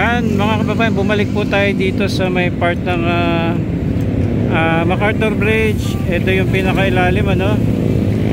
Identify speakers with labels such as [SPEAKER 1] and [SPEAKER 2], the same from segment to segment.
[SPEAKER 1] Mga kababayan, bumalik po tayo dito sa may part ng MacArthur Bridge. Ito yung pinakailalim, ano,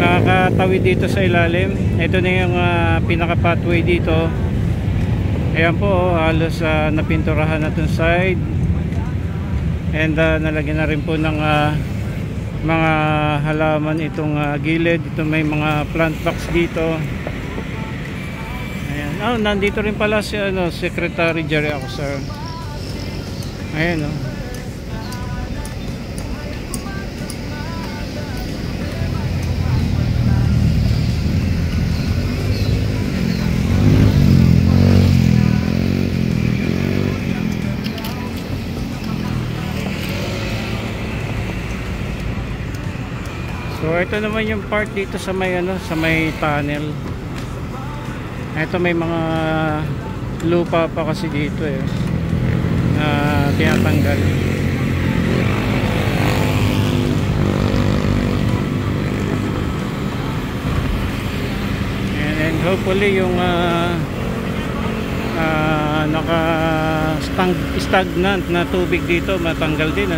[SPEAKER 1] nakakatawid dito sa ilalim. Ito na yung pinaka pathway dito. Ayan po, halos napinturahan na itong side. And nalagyan na rin po ng mga halaman itong gilid. Ito may mga plant box dito. Ayan. Nandito rin pala si Secretary Jerry Acosta. Ayan, oh. So ito naman yung part dito sa may sa may tunnel. Ito may mga lupa pa kasi dito na tinatanggal. And hopefully yung naka-stagnant na tubig dito matanggal din,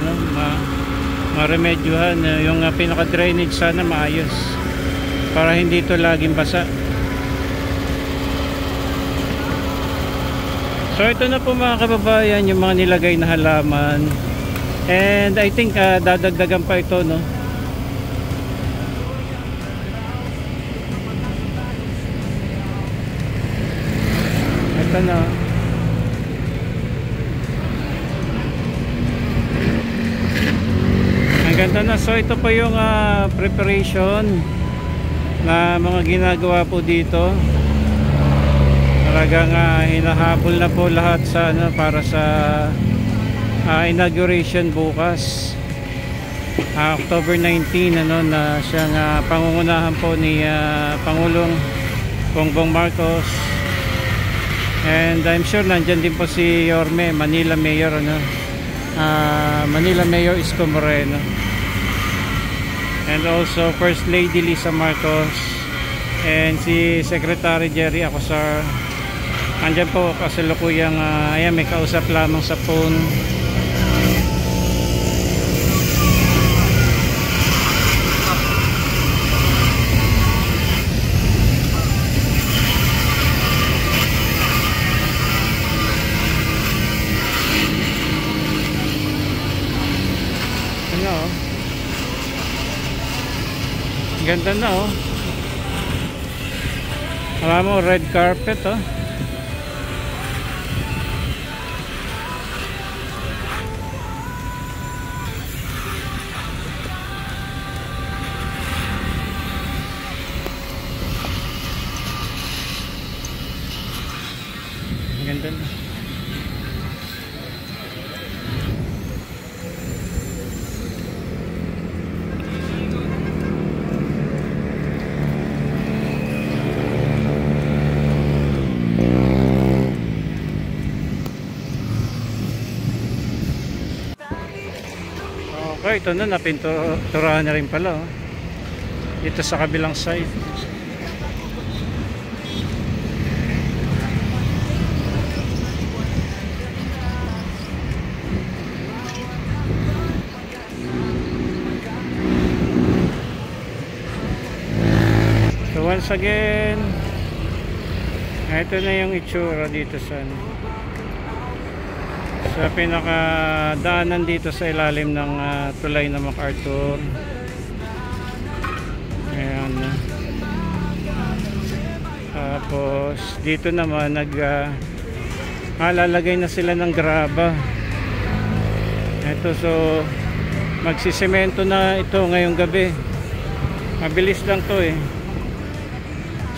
[SPEAKER 1] maremedyohan, yung pinaka drainage sana maayos para hindi ito laging basa. So ito na po mga kababayan yung mga nilagay na halaman, and I think dadagdagan pa ito, no? Ito na. Ganda na. So ito po yung preparation na mga ginagawa po dito. Talagang hinahabol na po lahat sa para sa inauguration bukas, October 19, na siyang pangungunahan po ni Pangulong Bongbong Marcos. And I'm sure nandyan din po si Yorme, Manila Mayor, Manila Mayor Isko Moreno. And also First Lady Lisa Marcos and si Secretary Jerry Acosta. Andyan po kasalukuyang ayan, may kausap lamang sa phone. Ganda na, oh. Alam mo, red carpet, oh. Ganda na. Okay, ito na, napinturahan na rin pala, oh. Dito sa kabilang side. So once again, ito na yung itsura dito sa pinakadaanan dito sa ilalim ng tulay ng MacArthur. Ayan. Tapos dito naman lalagay na sila ng graba. Ito, so magsisemento na ito ngayong gabi. Mabilis lang to,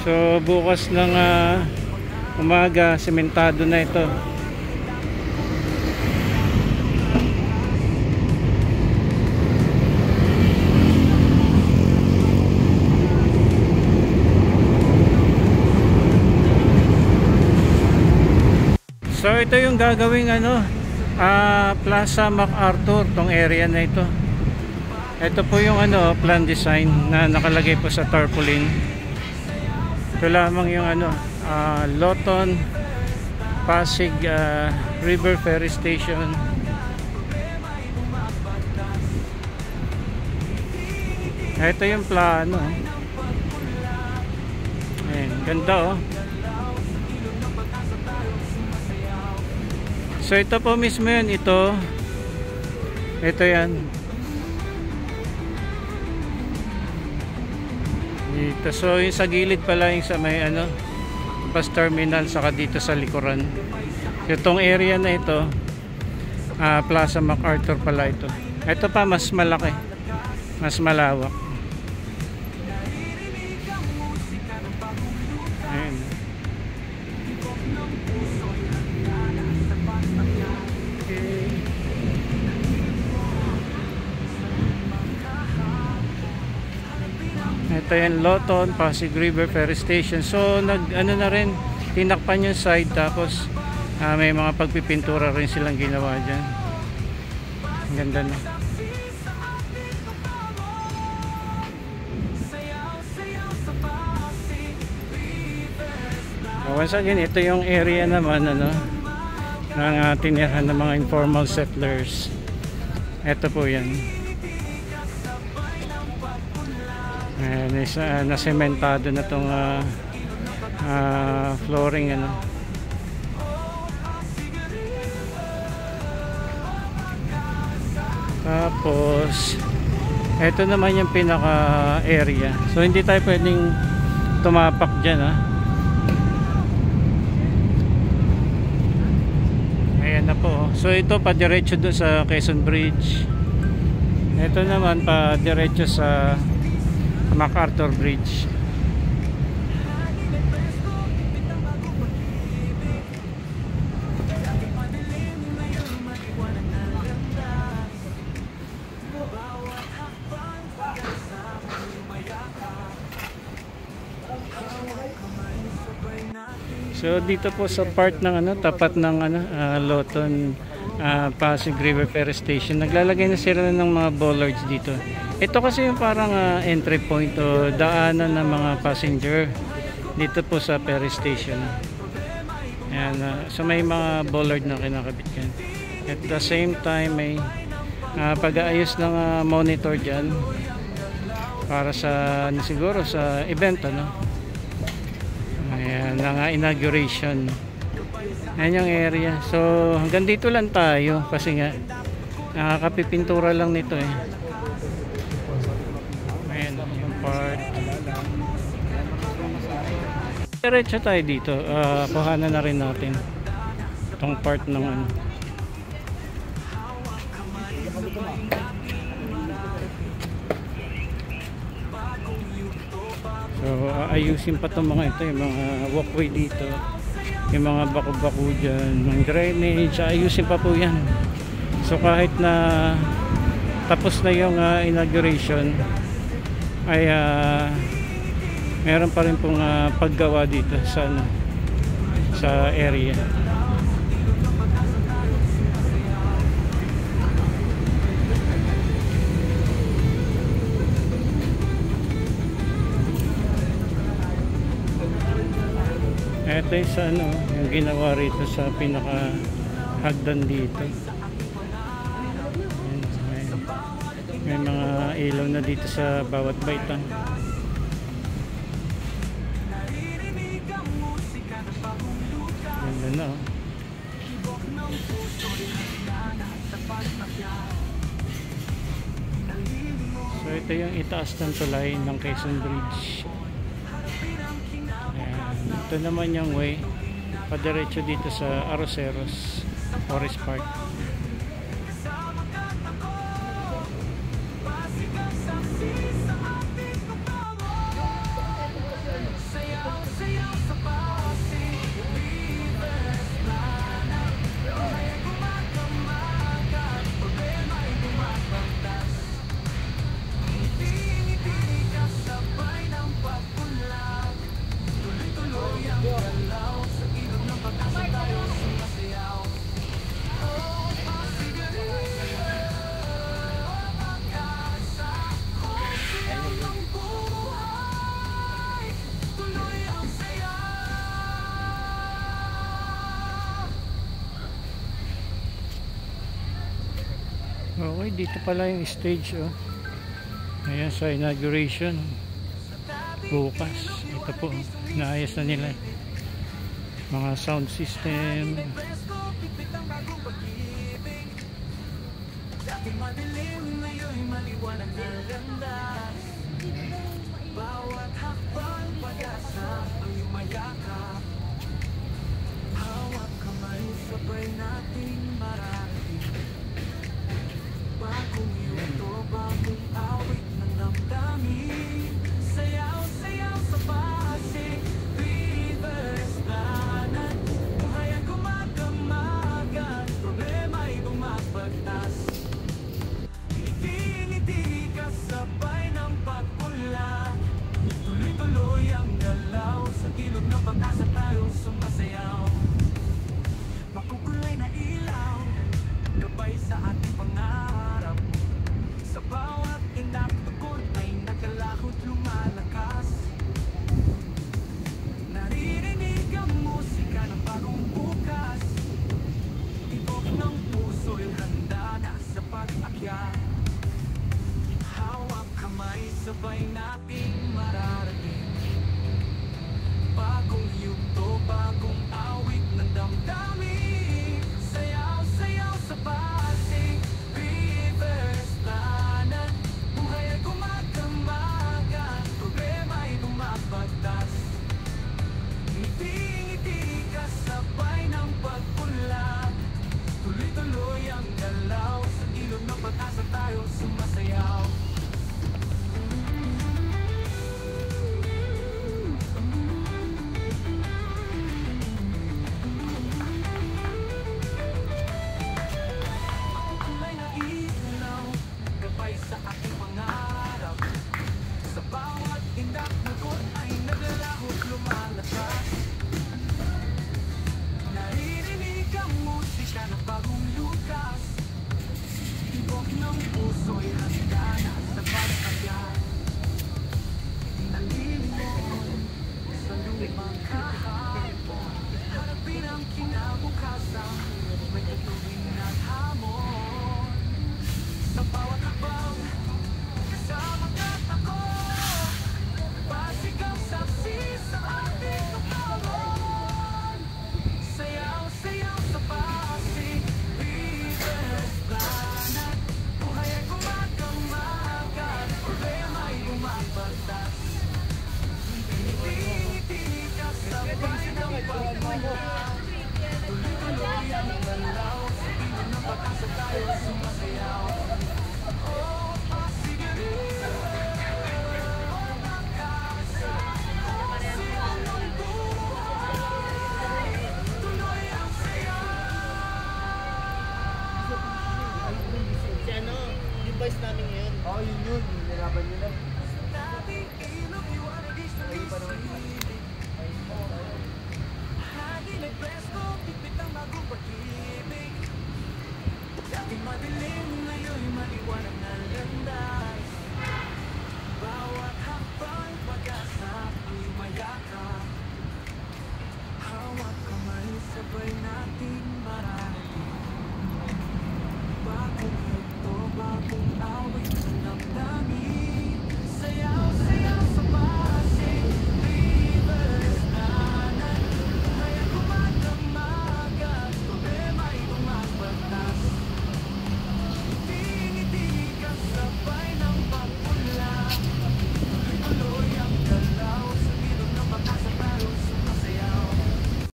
[SPEAKER 1] So bukas ng umaga sementado na ito. So ito yung gagawing Plaza MacArthur, tong area na ito. Ito po yung plan design na nakalagay po sa tarpaulin. Ito lamang yung Lawton Pasig River Ferry Station. Ito yung plano. Ayan, ganda oh. So ito po mismo yun, ito yan dito. So yung sa gilid pala yung sa may bus terminal, saka dito sa likuran. Itong area na ito Plaza MacArthur pala ito. Ito pa mas malaki, mas malawak. Ayan. Ito yan, Loton, Pasig River Ferry Station. So na rin, tinakpan yung side, tapos may mga pagpipintura rin silang ginawa dyan. Ang ganda na. Once again, ito yung area naman ng tinirahan ng mga informal settlers. Ito po yan. Nasementado na itong flooring Tapos ito naman yung pinaka area. So hindi tayo pwedeng tumapak dyan Ayan na po. So ito pa diretso doon sa Quezon Bridge. Ito naman pa diretso sa MacArthur Bridge. So dito po sa part ng tapat ng Loton Pasig River Ferry Station, naglalagay na sila ng mga bollards dito. Ito kasi yung parang entry point o daanan ng mga passenger dito po sa ferry station. Ayan, so may mga bollard na kinakabit yan. At the same time may pag-aayos ng monitor dyan para sa siguro sa event ayan, ng inauguration. Ayan yung area. So hanggang dito lang tayo kasi nga nakakapipintura lang nito Ayan yung part. Diretso tayo dito. Kuhanan na rin natin itong part ng So ayusin pa itong mga ito, yung mga walkway dito, yung mga bako-bako dyan, ng drainage, ayusin pa po yan. So kahit na tapos na yung inauguration ay meron pa rin pong paggawa dito sa area. Ito yung sa yung ginawa rito sa pinaka hagdan dito. May mga ilaw na dito sa bawat baitang. Ganda na So ito yung itaas ng tulay ng Quezon Bridge. Ito naman yung way padiretso dito sa Arroceros Forest Park. Okay, dito pala yung stage, oh. Ayan, sa inauguration. Bukas. Ito po, naayos na nila. Mga sound system.
[SPEAKER 2] Dating madilim, ngayon'y maliwanag na landas. Bawat hakbang pag-asa ang iyong mayakap. Hawak kamay, sabay nating mararating. Bagong yugto, bagong awit ng damdamin. Sayaw-sayaw sa pasig, rivers lanan. Buhay ang gumagamagan, problema'y bumabagtas. Ngiti-ngiti kasabay ng pagpula. Tuloy-tuloy ang galaw, sa ilog ng pag-asa tayo sumasayaw. Makukulay na ilaw, gabay sa ating pangarap. Sa bawat inaktukod ay nakalahot lumalakas. Naririnig ang musika ng bagong bukas. Tibok ng puso'y handa na sa pag-akyat. Hawak kamay, sabay nating mararating. Bagong yugto, bagong awit ng damdamin. Sayaw-sayaw sa pasig, rivers lanan. Buhay ay gumagamagan, problema'y bumabagtas. Ngiti-ngiti kasabay ng pagpula. Tuloy-tuloy ang galaw, sa ilog ng pag-asa tayo sumasayaw. Makukulay na ilaw, gabay sa ating pangarap. Sa bawat indak na doon ay naglalahot lumalakas. Naririnig ang musika ng bagong lukas. Tibok ng puso'y handa na sa pag-akyat. Nalimon sa lumang kahapon. Harapin ang kinabukasan, may katuwing at hamon. Sa bawat habang kasama ka't ako, pasigaw saksi sa ating tutawan. Sayaw-sayaw sa pasig, rivers lanan. Buhay ay gumagamagan, problema'y bumabagtas. Ngiti-ngiti kasabay ng pagpula. Tuloy-tuloy ang galaw, sa ilog ng pag-asa tayo sumasayaw. Oh, pasig rivers, oh, mag-asa. Sayaw ng buhay, tuloy ang sayaw.
[SPEAKER 3] Si ano, yung boys namin ngayon.
[SPEAKER 4] Oo, yun. Nilalaban nila.
[SPEAKER 2] Dating ilog, liwanag is nalisibig. Hangin ay presko, pipit ang bagong pag-ibig. Dating madilim,